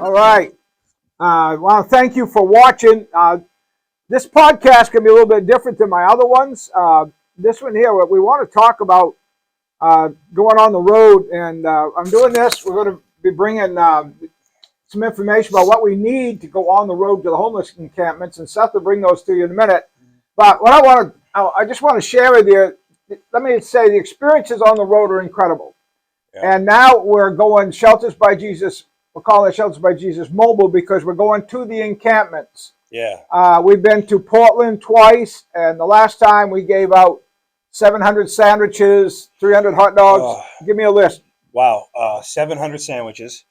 All right. I want to thank you for watching. This podcast can be a little bit different than my other ones. This one here, we want to talk about going on the road, and I'm doing this. We're going to be bringing some information about what we need to go on the road to the homeless encampments, and Seth will bring those to you in a minute. But what I just want to share with you, let me say the experiences on the road are incredible. Yeah. And now we're going Shelters by Jesus. We're calling it Shelters by Jesus Mobile because we're going to the encampments. Yeah. We've been to Portland twice, and the last time we gave out 700 sandwiches, 300 hot dogs. Give me a list. Wow. 700 sandwiches,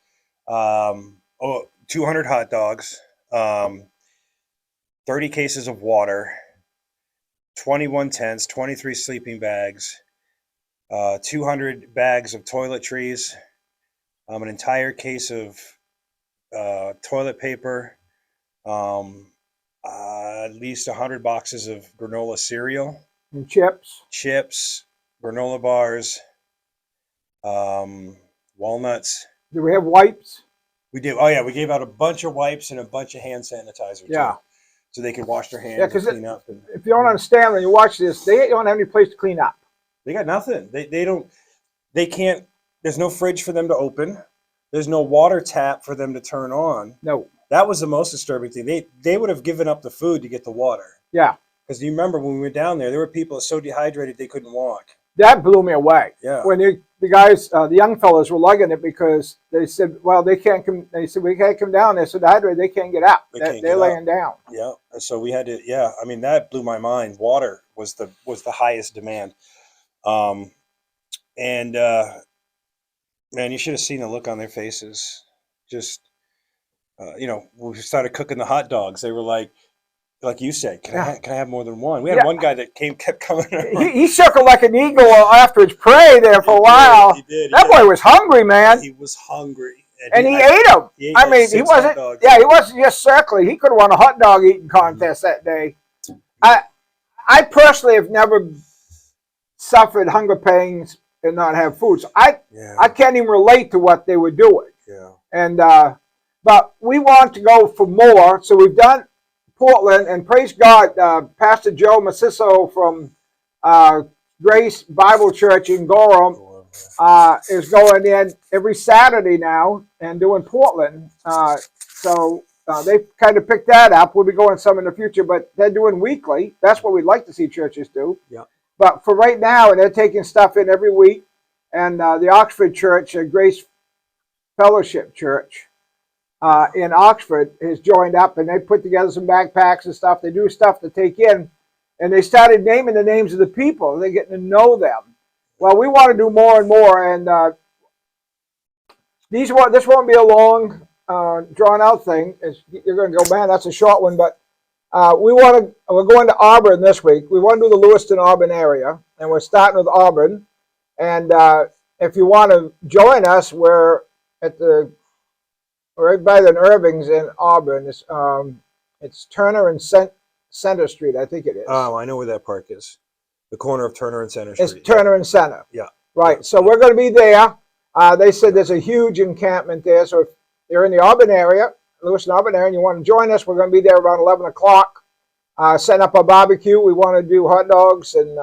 200 hot dogs, 30 cases of water, 21 tents, 23 sleeping bags, 200 bags of toiletries, an entire case of toilet paper, at least 100 boxes of granola cereal. And chips. Chips, granola bars, walnuts. Do we have wipes? We do. Oh, yeah. We gave out a bunch of wipes and a bunch of hand sanitizer, yeah, too, so they could wash their hands and clean up. And, if you don't understand, when you watch this, they don't have any place to clean up. They got nothing. They can't. There's no fridge for them to open. There's no water tap for them to turn on. No. That was the most disturbing thing. They would have given up the food to get the water. Yeah. Because you remember when we went down there were people so dehydrated they couldn't walk. That blew me away. Yeah. When the guys, the young fellas were lugging it because they said, well, they can't come. They said, we can't come down. They're so dehydrated, they can't get up. They're laying down. Yeah. And so we had to, yeah. I mean, that blew my mind. Water was the highest demand. Man, you should have seen the look on their faces. Just, we started cooking the hot dogs. They were like you said, can I have more than one? We had one guy that kept coming. He circled like an eagle after his prey there for a while. He did. That boy was hungry, man. He was hungry. And he ate them. I mean, he wasn't. Yeah, he wasn't just circling. He could have won a hot dog eating contest that day. I personally have never suffered hunger pains and not have food. So I can't even relate to what they were doing. Yeah. And but we want to go for more. So we've done Portland, and praise God, Pastor Joe Maciso from Grace Bible Church in Gorham is going in every Saturday now and doing Portland. So they kind of picked that up. We'll be going some in the future, but they're doing weekly. That's what we'd like to see churches do. Yeah. But for right now, and they're taking stuff in every week. And the Oxford Church, Grace Fellowship Church in Oxford, has joined up, and they put together some backpacks and stuff. They do stuff to take in, and they started naming the names of the people. They're getting to know them. Well, we want to do more and more, and this won't be a long, drawn-out thing. You're going to go, man, that's a short one, but we're going to Auburn this week. We want to do the Lewiston, Auburn area, and we're starting with Auburn. And if you want to join us, we're right by the Irvings in Auburn. It's Turner and Center Street, I think it is. Oh, I know where that park is. The corner of Turner and Center Street. It's Turner and Center. Yeah. Right. So we're going to be there. They said there's a huge encampment there. So if you're in the Auburn area, Lewiston, Auburn area, and you want to join us, we're going to be there around 11 o'clock. Setting up a barbecue. We want to do hot dogs and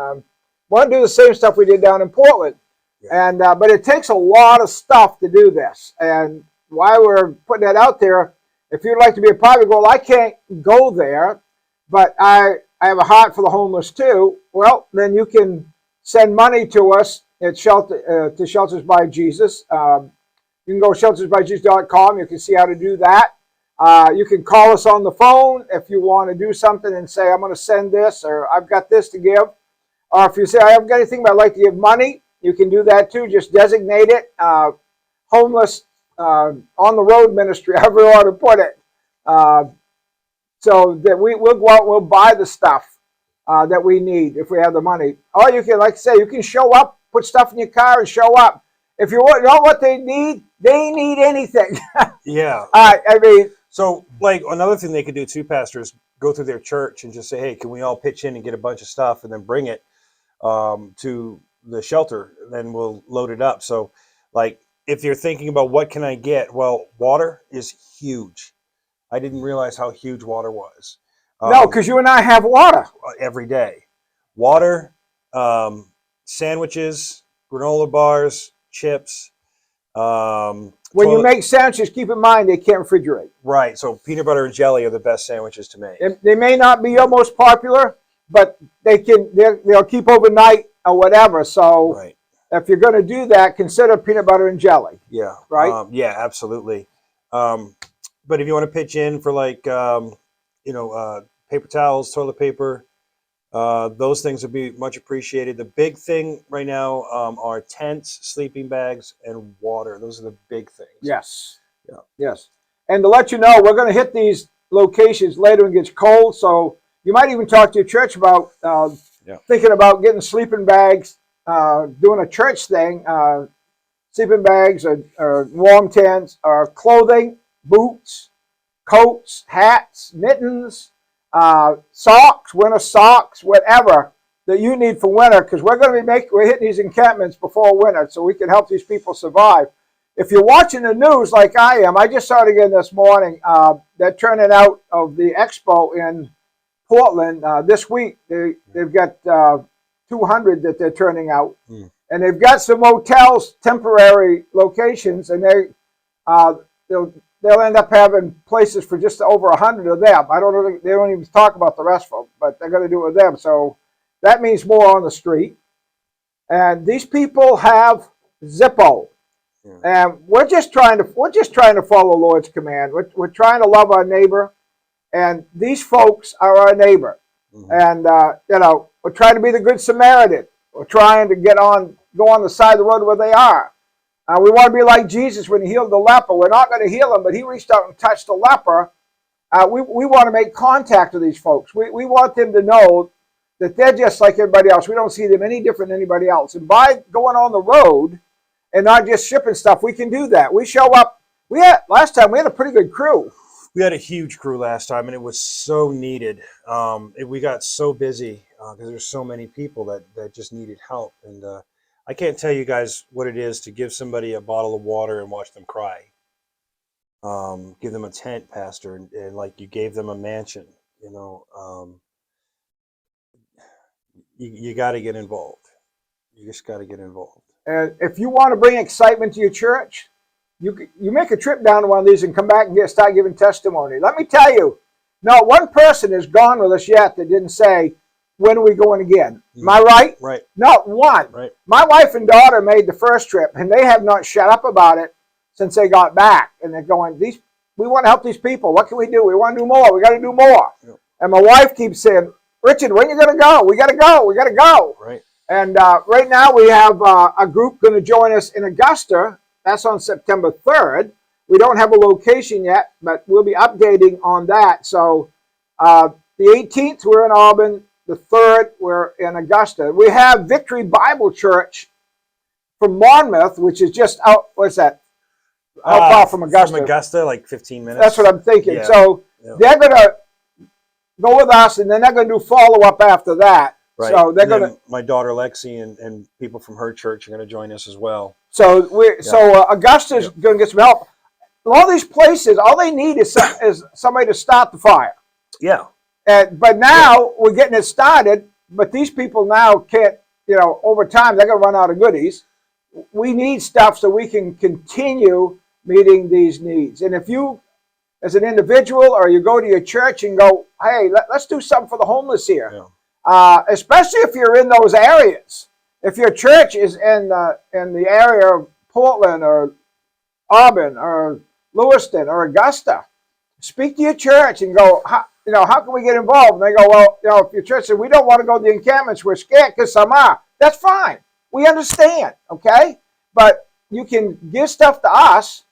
want to do the same stuff we did down in Portland. Yeah. And but it takes a lot of stuff to do this. And why we're putting that out there, if you'd like to be a part of it, well, I can't go there, but I have a heart for the homeless too. Well, then you can send money to us at to Shelters by Jesus. You can go to sheltersbyjesus.com. You can see how to do that. You can call us on the phone if you want to do something and say, I'm going to send this, or I've got this to give. Or if you say, I haven't got anything, but I'd like to give money, you can do that too. Just designate it. Homeless on the road ministry, however you want to put it. So that we'll go out and we'll buy the stuff that we need if we have the money. Or you can, like I say, you can show up, put stuff in your car and show up. If you know what they need anything. Yeah. I mean. So, like, another thing they could do too, Pastor, is go through their church and just say, hey, can we all pitch in and get a bunch of stuff and then bring it to the shelter, and then we'll load it up. So, like, if you're thinking about what can I get, well, water is huge. I didn't realize how huge water was. No, because you and I have water. Every day. Water, sandwiches, granola bars, chips. When you make sandwiches, keep in mind they can't refrigerate. Right, so peanut butter and jelly are the best sandwiches to make. They may not be your most popular, but they'll keep overnight or whatever. So right. If you're going to do that, consider peanut butter and jelly. Yeah. Right? Yeah, absolutely. But if you want to pitch in for like, paper towels, toilet paper, those things would be much appreciated. The big thing right now are tents, sleeping bags, and water. Those are the big things. Yes. Yeah. Yes. And to let you know, we're going to hit these locations later when it gets cold. So you might even talk to your church about thinking about getting sleeping bags, doing a church thing, sleeping bags or warm tents or clothing, boots, coats, hats, mittens, socks, winter socks, whatever that you need for winter, because we're hitting these encampments before winter, so we can help these people survive. If you're watching the news like I am, I just saw it again this morning. They're turning out of the expo in Portland this week. They've got 200 that they're turning out, and they've got some hotels, temporary locations, and they'll end up having places for just over 100 of them. I don't know. They don't even talk about the rest of them, but they're going to do it with them. So that means more on the street. And these people have Zippo, and we're just trying to follow the Lord's command. We're trying to love our neighbor, and these folks are our neighbor. And we're trying to be the good Samaritan. We're trying to go on the side of the road where they are. We want to be like Jesus when he healed the leper. We're not going to heal him, but he reached out and touched the leper. We want to make contact with these folks. We want them to know that they're just like everybody else. We don't see them any different than anybody else. And by going on the road and not just shipping stuff, we can do that. We show up. Last time we had a pretty good crew. We had a huge crew last time, and it was so needed. We got so busy because there's so many people that just needed help. And I can't tell you guys what it is to give somebody a bottle of water and watch them cry. Give them a tent, Pastor, and like you gave them a mansion. You got to get involved. You just got to get involved. And if you want to bring excitement to your church, you make a trip down to one of these and come back and start giving testimony. Let me tell you, not one person has gone with us yet that didn't say, when are we going again? Am I right? Right. Not one. Right. My wife and daughter made the first trip, and they have not shut up about it since they got back. And they're going, we want to help these people. What can we do? We want to do more. We got to do more. Yep. And my wife keeps saying, Richard, when are you going to go? We got to go. We got to go. Right. And right now we have a group going to join us in Augusta. That's on September 3rd. We don't have a location yet, but we'll be updating on that. So the 18th, we're in Auburn. The 3rd, we're in Augusta. We have Victory Bible Church from Monmouth, which is just out, what's that? How far from Augusta? From Augusta, like 15 minutes. That's what I'm thinking. Yeah. So they're going to go with us, and then they're going to do follow-up after that. Right. So they're going to. My daughter Lexi and people from her church are going to join us as well. So Augusta's going to get some help. All these places, all they need is somebody to start the fire. Yeah. But now we're getting it started. But these people now can't. Over time they're going to run out of goodies. We need stuff so we can continue meeting these needs. And if you, as an individual, or you go to your church and go, hey, let's do something for the homeless here. Yeah. Especially if you're in those areas. If your church is in the area of Portland or Auburn or Lewiston or Augusta, speak to your church and go, how can we get involved? And they go, well, if your church says, we don't want to go to the encampments, we're scared because some are. That's fine. We understand, okay? But you can give stuff to us,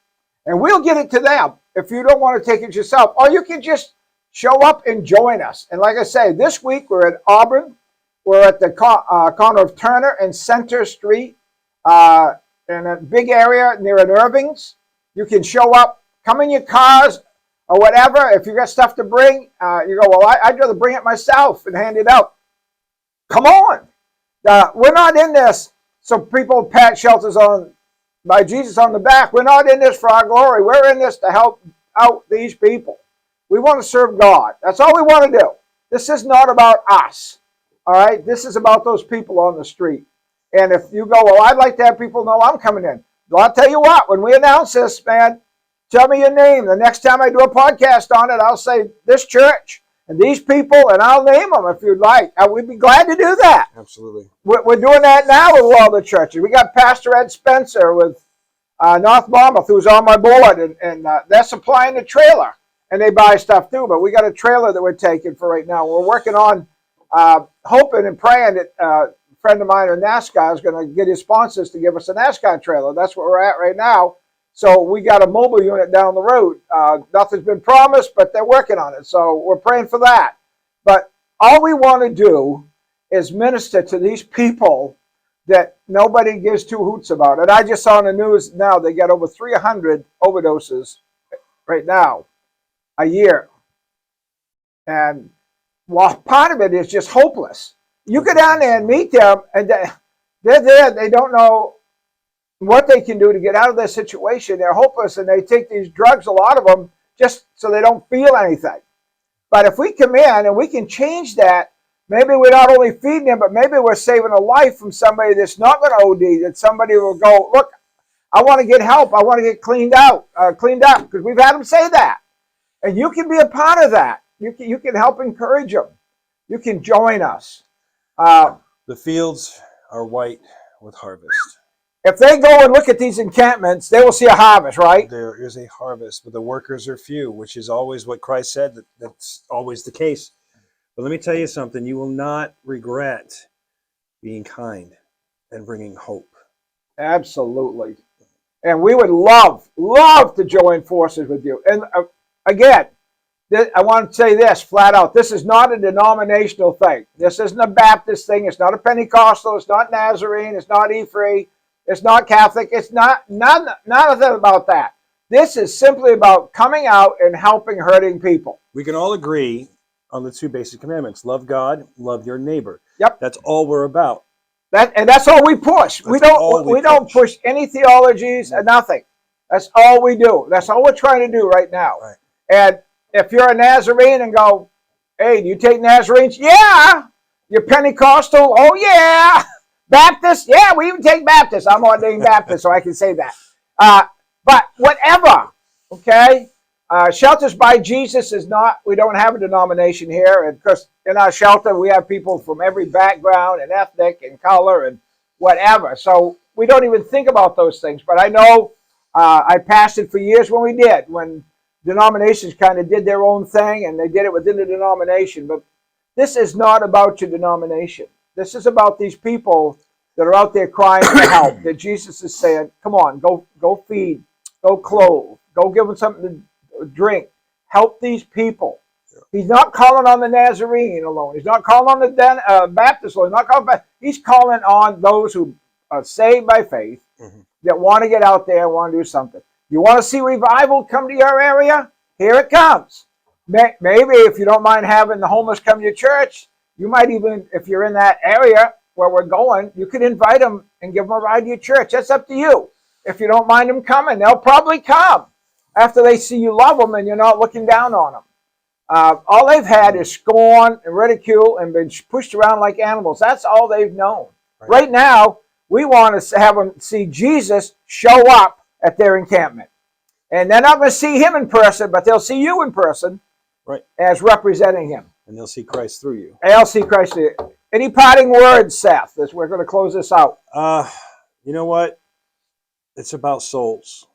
and we'll get it to them if you don't want to take it yourself. Or you can just show up and join us. And like I say, this week we're at Auburn. We're at the corner of Turner and Center Street in a big area near an Irving's. You can show up, come in your cars or whatever. If you got stuff to bring, you go, well, I'd rather bring it myself and hand it out. Come on. We're not in this so people pat shelters on by Jesus on the back. We're not in this for our glory. We're in this to help out these people. We want to serve God. That's all we want to do. This is not about us. All right? This is about those people on the street. And if you go, well, I'd like to have people know I'm coming in. Well, I'll tell you what, when we announce this, man, tell me your name. The next time I do a podcast on it, I'll say this church and these people, and I'll name them if you'd like. We'd be glad to do that. Absolutely. We're doing that now with all the churches. We got Pastor Ed Spencer with North Monmouth, who's on my board, and they're supplying the trailer, and they buy stuff too. But we got a trailer that we're taking for right now. We're working on hoping and praying that a friend of mine in NASCAR is going to get his sponsors to give us a NASCAR trailer. That's where we're at right now. So we got a mobile unit down the road. Nothing's been promised, but they're working on it. So we're praying for that. But all we want to do is minister to these people that nobody gives two hoots about. And I just saw on the news now they got over 300 overdoses right now a year. And well, part of it is just hopeless. You go down there and meet them, and they're there. They don't know what they can do to get out of their situation. They're hopeless, and they take these drugs, a lot of them, just so they don't feel anything. But if we come in and we can change that, maybe we're not only feeding them, but maybe we're saving a life from somebody that's not going to OD, that somebody will go, look, I want to get help. I want to get cleaned up, because we've had them say that. And you can be a part of that. You can help encourage them. You can join us. The fields are white with harvest. If they go and look at these encampments, they will see a harvest, right? There is a harvest, but the workers are few, which is always what Christ said. That's always the case. But let me tell you something. You will not regret being kind and bringing hope. Absolutely. And we would love to join forces with you. And again, I want to say this flat out. This is not a denominational thing. This isn't a Baptist thing. It's not a Pentecostal. It's not Nazarene. It's not E-Free. It's not Catholic. It's not none of that about that. This is simply about coming out and helping hurting people. We can all agree on the two basic commandments. Love God, love your neighbor. Yep. That's all we're about. And that's all we push. We don't push any theologies or nothing. That's all we do. That's all we're trying to do right now. Right. And if you're a Nazarene and go, hey, do you take Nazarenes? Yeah. You're Pentecostal? Oh, yeah. Baptist? Yeah, we even take Baptists. I'm ordained Baptist, so I can say that. But whatever, okay? Shelters by Jesus is not, we don't have a denomination here. And because in our shelter, we have people from every background and ethnic and color and whatever. So we don't even think about those things. But I know I pastored for years when denominations kind of did their own thing and they did it within the denomination. But this is not about your denomination. This is about these people that are out there crying for help, that Jesus is saying, come on, go feed, go clothe, go give them something to drink. Help these people. Yeah. He's not calling on the Nazarene alone. He's not calling on the Baptist alone. He's calling on those who are saved by faith, that want to get out there and want to do something. You want to see revival come to your area? Here it comes. Maybe if you don't mind having the homeless come to your church, you might even, if you're in that area where we're going, you could invite them and give them a ride to your church. That's up to you. If you don't mind them coming, they'll probably come after they see you love them and you're not looking down on them. All they've had is scorn and ridicule and been pushed around like animals. That's all they've known. Right now, we want to have them see Jesus show up at their encampment. And they're not going to see him in person, but they'll see you in person, right, as representing him. And they'll see Christ through you. And they'll see Christ through you. Any parting words, Seth, as we're going to close this out? You know what? It's about souls.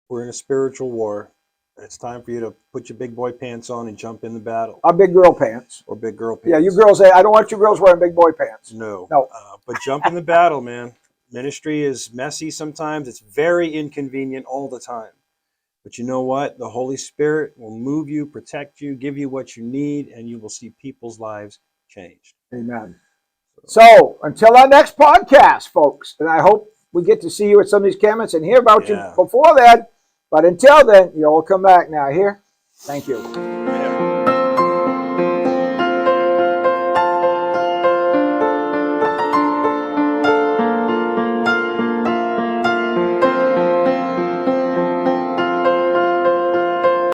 We're in a spiritual war. It's time for you to put your big boy pants on and jump in the battle. Or big girl pants. Or big girl pants. Yeah, you girls, I don't want you girls wearing big boy pants. No. But jump in the battle, man. Ministry is messy sometimes. It's very inconvenient all the time. But you know what? The Holy Spirit will move you, protect you, give you what you need, and you will see people's lives changed. Amen. So, until our next podcast, folks, and I hope we get to see you at some of these campings and hear about you before then. But until then, you all come back now here. Thank you.